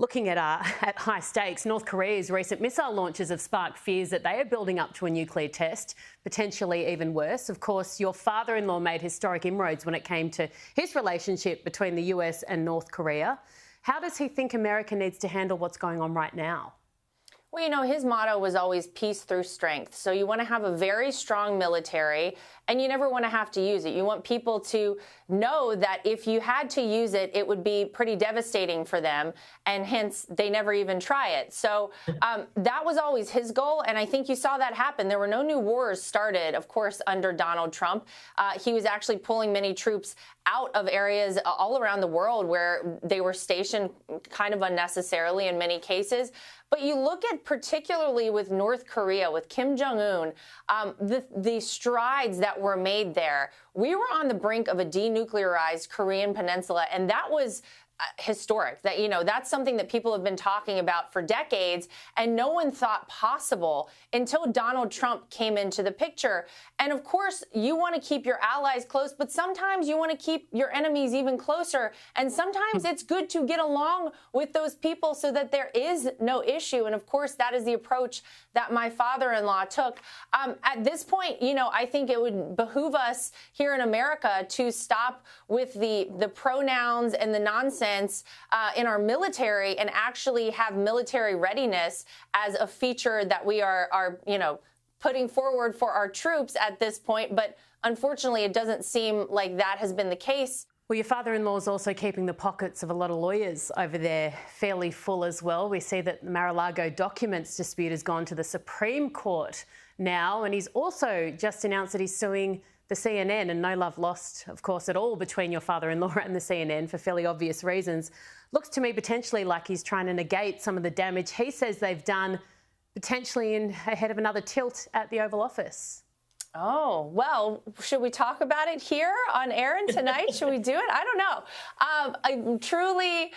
Looking at high stakes, North Korea's recent missile launches have sparked fears that they are building up to a nuclear test, potentially even worse. Of course, your father-in-law made historic inroads when it came to his relationship between the US and North Korea. How does he think America needs to handle what's going on right now? Well, you know, his motto was always peace through strength. So you want to have a very strong military, and you never want to have to use it. You want people to know that if you had to use it, it would be pretty devastating for them, and hence they never even try it. So that was always his goal, and I think you saw that happen. There were no new wars started, of course, under Donald Trump. He was actually pulling many troops out of areas all around the world where they were stationed kind of unnecessarily in many cases. But you look at particularly with North Korea, with Kim Jong-un, the strides that were made there. We were on the brink of a de-nuclearized Korean Peninsula, and that was historic. That, you know, that's something that people have been talking about for decades, and no one thought possible until Donald Trump came into the picture. And of course, you want to keep your allies close, but sometimes you want to keep your enemies even closer. And sometimes it's good to get along with those people so that there is no issue. And of course, that is the approach that my father-in-law took. At this point, you know, I think it would behoove us here in America to stop with the pronouns and the nonsense in our military and actually have military readiness as a feature that we are you know, putting forward for our troops at this point. But unfortunately, it doesn't seem like that has been the case. Well, your father-in-law is also keeping the pockets of a lot of lawyers over there fairly full as well. We see that the Mar-a-Lago documents dispute has gone to the Supreme Court now, and he's also just announced that he's suing the CNN, and no love lost, of course, at all between your father-in-law and the CNN for fairly obvious reasons. Looks to me potentially like he's trying to negate some of the damage he says they've done, potentially ahead of another tilt at the Oval Office. Oh, well, should we talk about it here on Erin tonight? Should we do it? I don't know. I truly,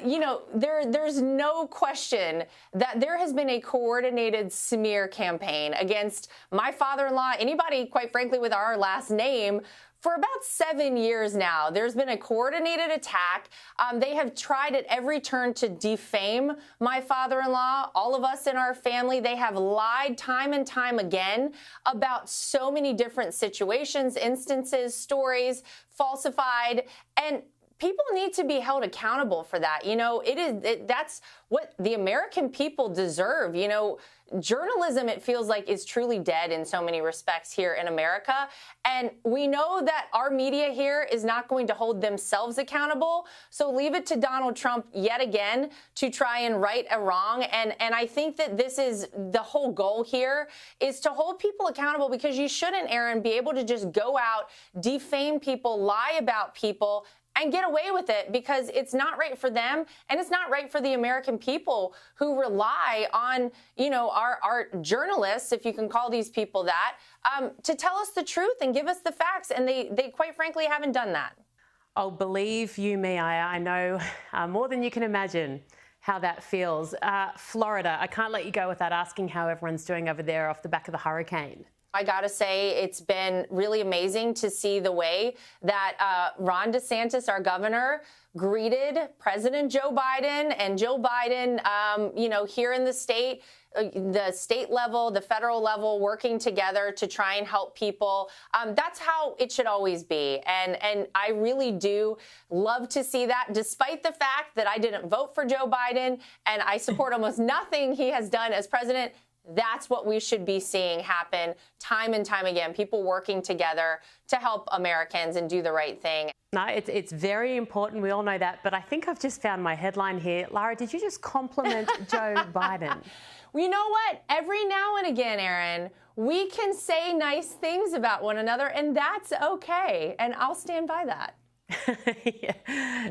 you know, there's no question that there has been a coordinated smear campaign against my father-in-law, anybody, quite frankly, with our last name, for about 7 years now. There's been a coordinated attack. They have tried at every turn to defame my father-in-law, all of us in our family. They have lied time and time again about so many different situations, instances, stories, falsified, and people need to be held accountable for that. You know, that's what the American people deserve. You know, journalism, it feels like, is truly dead in so many respects here in America. And we know that our media here is not going to hold themselves accountable. So leave it to Donald Trump yet again to try and right a wrong. And I think that this is the whole goal here, is to hold people accountable, because you shouldn't, Erin, be able to just go out, defame people, lie about people, and get away with it, because it's not right for them, and it's not right for the American people who rely on, you know, our journalists, if you can call these people that, to tell us the truth and give us the facts. And they quite frankly haven't done that. Oh, believe you me, I know more than you can imagine how that feels. Florida, I can't let you go without asking how everyone's doing over there off the back of the hurricane. I got to say, it's been really amazing to see the way that Ron DeSantis, our governor, greeted President Joe Biden, and Joe Biden, you know, here in the state level, the federal level, working together to try and help people. That's how it should always be. And I really do love to see that, despite the fact that I didn't vote for Joe Biden and I support almost nothing he has done as president. That's what we should be seeing happen time and time again, people working together to help Americans and do the right thing. No, it's very important. We all know that. But I think I've just found my headline here. Lara, did you just compliment Joe Biden? Well, you know what? Every now and again, Erin, we can say nice things about one another, and that's okay. And I'll stand by that. Yeah.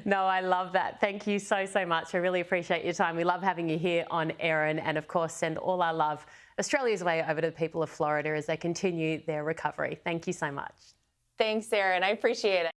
No, I love that. Thank you so much. I really appreciate your time. We love having you here on Erin, and of course send all our love Australia's way over to the people of Florida as they continue their recovery. Thank you so much. Thanks, Erin. I appreciate it.